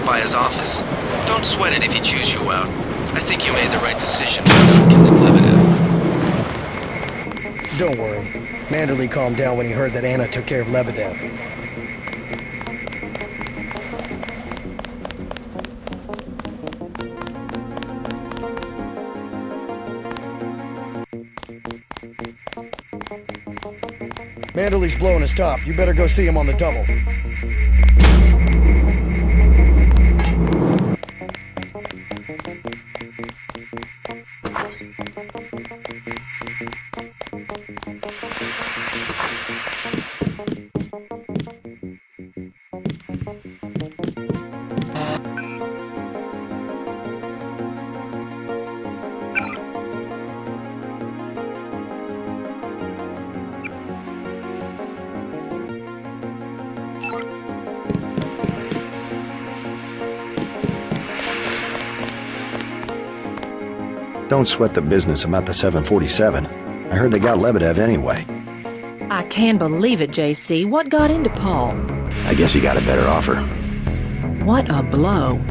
by his office. Don't sweat it if he chews you out. I think you made the right decision about killing Lebedev. Don't worry. Manderley calmed down when he heard that Anna took care of Lebedev. Manderley's blowing his top. You better go see him on the double. Don't sweat the business about the 747. I heard they got Lebedev anyway. I can't believe it, JC. What got into Paul? I guess he got a better offer. What a blow.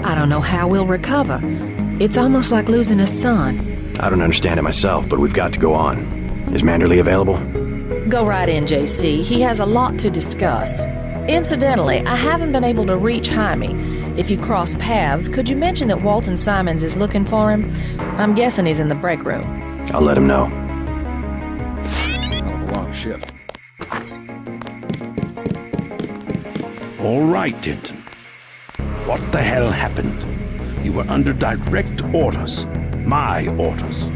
I don't know how we'll recover. It's almost like losing a son. I don't understand it myself, but we've got to go on. Is Manderley available? Go right in, JC. He has a lot to discuss. Incidentally, I haven't been able to reach Jaime. If you cross paths, could you mention that Walton Simons is looking for him? I'm guessing he's in the break room. I'll let him know. Kind of a long shift. All right, Denton. What the hell happened? You were under direct orders. My orders.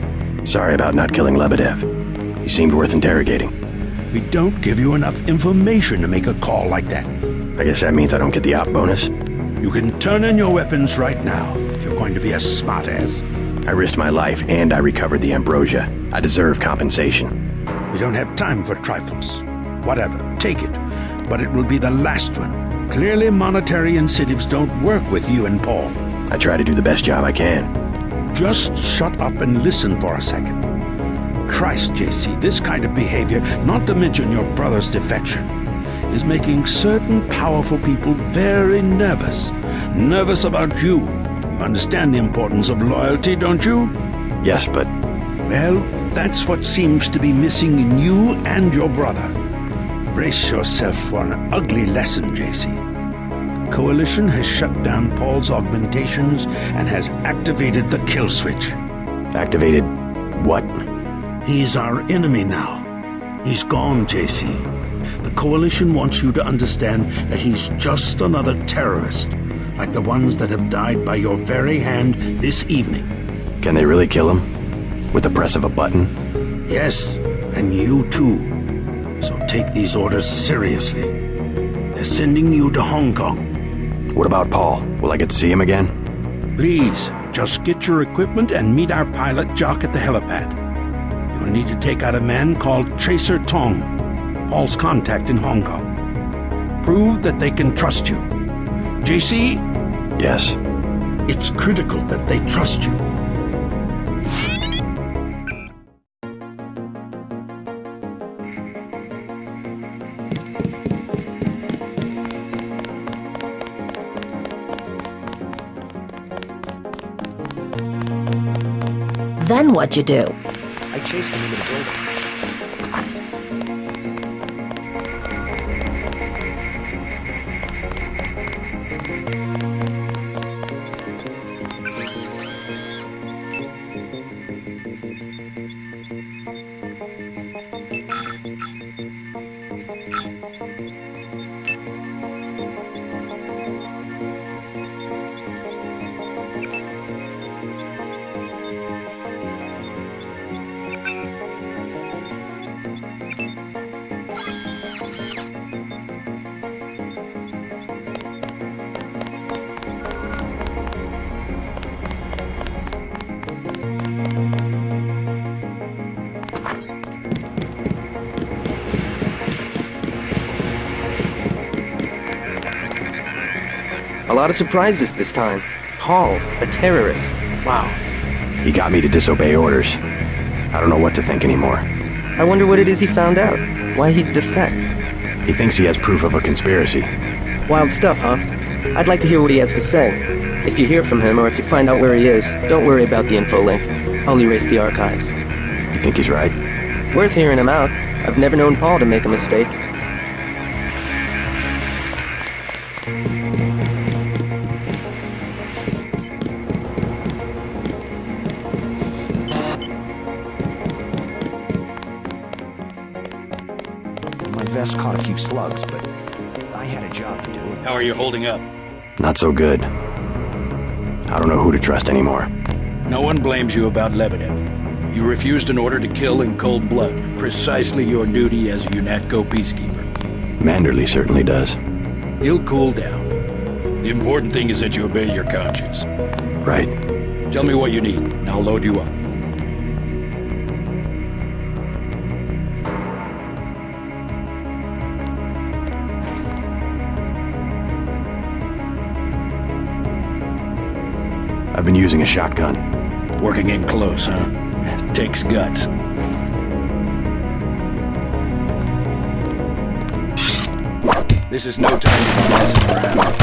Sorry about not killing Lebedev. He seemed worth interrogating. We don't give you enough information to make a call like that. I guess that means I don't get the op bonus. You can turn in your weapons right now if you're going to be a smartass. I risked my life and I recovered the ambrosia. I deserve compensation. We don't have time for trifles. Whatever, take it. But it will be the last one. Clearly monetary incentives don't work with you and Paul. I try to do the best job I can. Just shut up and listen for a second. Christ, JC, this kind of behavior, not to mention your brother's defection, is making certain powerful people very nervous. Nervous about you. You understand the importance of loyalty, don't you? Yes, but... Well, that's what seems to be missing in you and your brother. Brace yourself for an ugly lesson, JC. The Coalition has shut down Paul's augmentations and has activated the kill switch. Activated... what? He's our enemy now. He's gone, JC. The Coalition wants you to understand that he's just another terrorist, like the ones that have died by your very hand this evening. Can they really kill him? With the press of a button? Yes, and you too. So take these orders seriously. They're sending you to Hong Kong. What about Paul? Will I get to see him again? Please, just get your equipment and meet our pilot Jock at the helipad. You'll need to take out a man called Tracer Tong, Paul's contact in Hong Kong. Prove that they can trust you. JC? Yes. It's critical that they trust you. Then what'd you do? I chased him into the building. A lot of surprises this time. Paul, a terrorist. Wow. He got me to disobey orders. I don't know what to think anymore. I wonder what it is he found out. Why he'd defect. He thinks he has proof of a conspiracy. Wild stuff, huh? I'd like to hear what he has to say. If you hear from him or if you find out where he is, don't worry about the info link. I'll erase the archives. You think he's right? Worth hearing him out. I've never known Paul to make a mistake. My vest caught a few slugs, but I had a job to do. How are you holding up? Not so good. I don't know who to trust anymore. No one blames you about Lebedev. You refused an order to kill in cold blood, precisely your duty as a UNATCO peacekeeper. Manderley certainly does. He'll cool down. The important thing is that you obey your conscience. Right. Tell me what you need, and I'll load you up. I've been using a shotgun. Working in close, huh? Takes guts. This is no time to be messing around.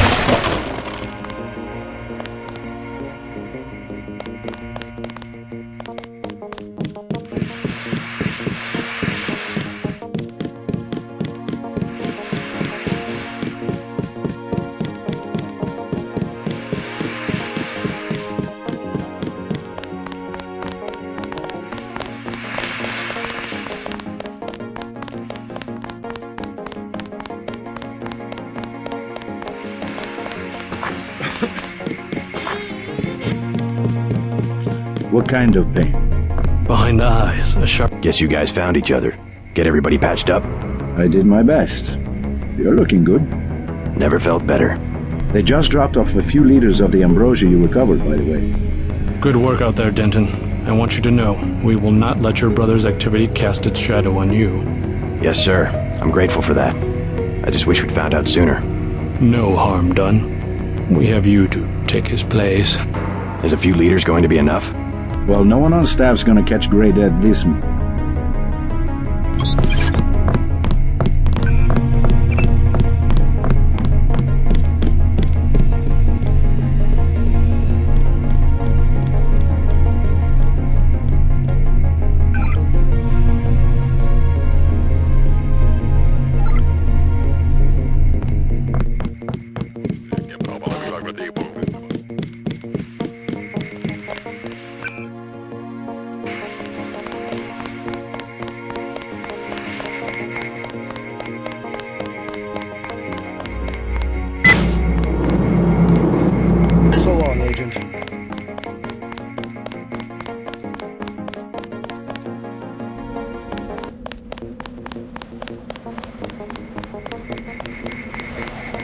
What kind of pain? Behind the eyes, a sharp... Guess you guys found each other. Get everybody patched up? I did my best. You're looking good. Never felt better. They just dropped off a few liters of the ambrosia you recovered, by the way. Good work out there, Denton. I want you to know, we will not let your brother's activity cast its shadow on you. Yes, sir. I'm grateful for that. I just wish we'd found out sooner. No harm done. We have you to take his place. Is a few liters going to be enough? Well, no one on staff's gonna catch Grey Dead this... So long, Agent.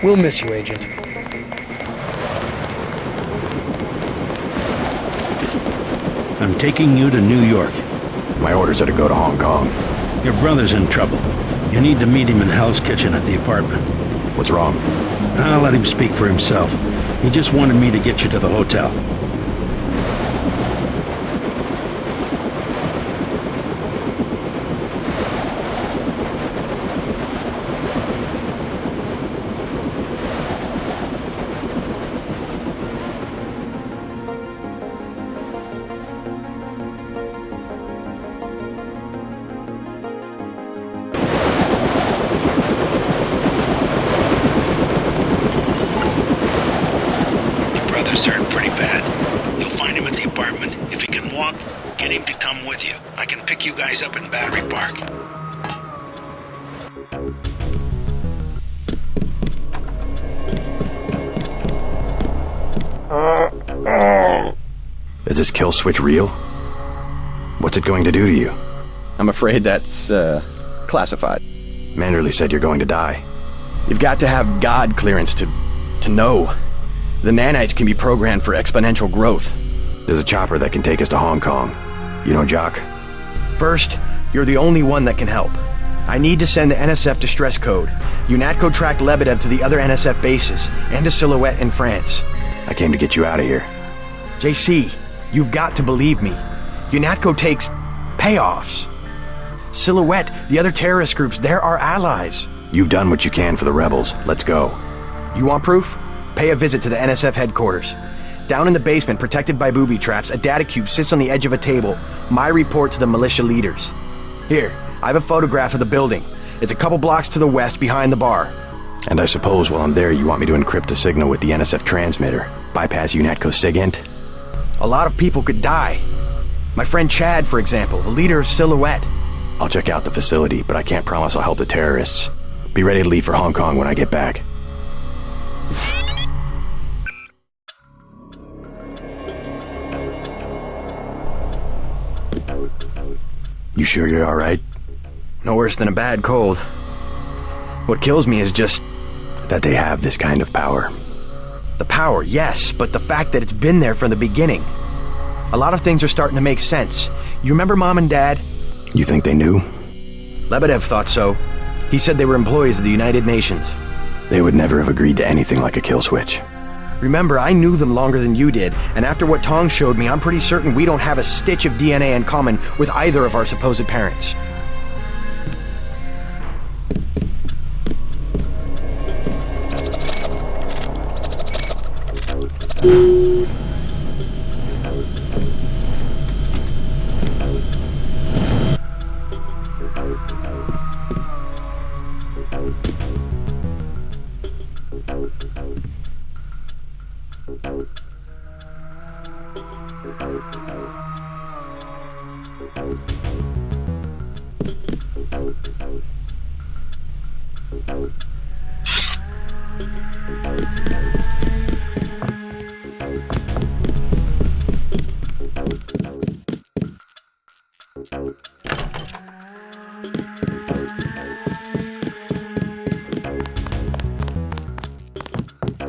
We'll miss you, Agent. I'm taking you to New York. My orders are to go to Hong Kong. Your brother's in trouble. You need to meet him in Hell's Kitchen at the apartment. What's wrong? I'll let him speak for himself. He just wanted me to get you to the hotel. Hurt pretty bad. You'll find him at the apartment. If he can walk, get him to come with you. I can pick you guys up in Battery Park. Is this kill switch real? What's it going to do to you? I'm afraid that's, classified. Manderley said you're going to die. You've got to have God clearance to know. The nanites can be programmed for exponential growth. There's a chopper that can take us to Hong Kong. You know Jock? First, you're the only one that can help. I need to send the NSF distress code. UNATCO tracked Lebedev to the other NSF bases, and to Silhouette in France. I came to get you out of here. JC, you've got to believe me. UNATCO takes payoffs. Silhouette, the other terrorist groups, they're our allies. You've done what you can for the rebels. Let's go. You want proof? Pay a visit to the NSF headquarters. Down in the basement, protected by booby traps, a data cube sits on the edge of a table. My report to the militia leaders. Here, I have a photograph of the building. It's a couple blocks to the west, behind the bar. And I suppose while I'm there, you want me to encrypt a signal with the NSF transmitter, bypass UNATCO SIGINT? A lot of people could die. My friend Chad, for example, the leader of Silhouette. I'll check out the facility, but I can't promise I'll help the terrorists. Be ready to leave for Hong Kong when I get back. You sure you're alright? No worse than a bad cold. What kills me is just that they have this kind of power. the power, yes, but the fact that it's been there from the beginning. A lot of things are starting to make sense. You remember Mom and Dad? You think they knew? Lebedev thought so. He said they were employees of the United Nations. They would never have agreed to anything like a kill switch. Remember, I knew them longer than you did, and after what Tong showed me, I'm pretty certain we don't have a stitch of DNA in common with either of our supposed parents.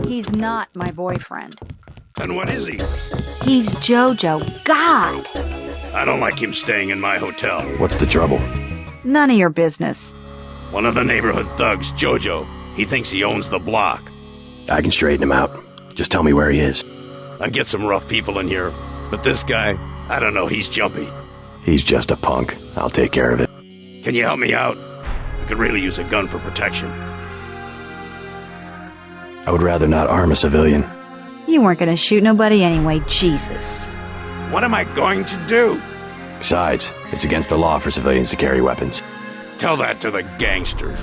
He's not my boyfriend. And what is he? He's Jojo. God! I don't like him staying in my hotel. What's the trouble? None of your business. One of the neighborhood thugs, Jojo. He thinks he owns the block. I can straighten him out. Just tell me where he is. I get some rough people in here, but this guy, I don't know, he's jumpy. He's just a punk. I'll take care of it. Can you help me out? I could really use a gun for protection. I would rather not arm a civilian. You weren't gonna shoot nobody anyway, Jesus. What am I going to do? Besides, it's against the law for civilians to carry weapons. Tell that to the gangsters.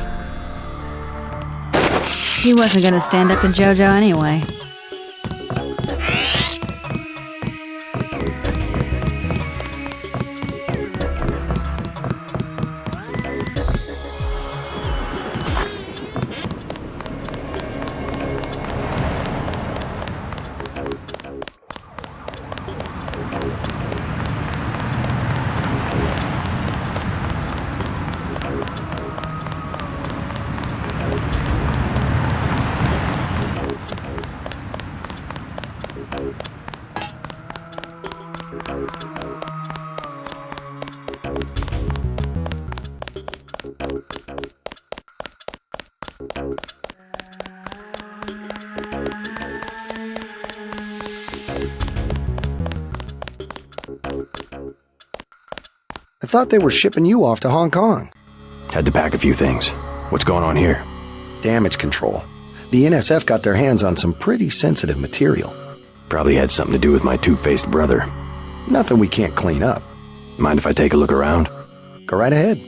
He wasn't gonna stand up to Jojo anyway. I thought they were shipping you off to Hong Kong. Had to pack a few things. What's going on here? Damage control. The NSF got their hands on some pretty sensitive material. Probably had something to do with my two-faced brother. Nothing we can't clean up. Mind if I take a look around? Go right ahead.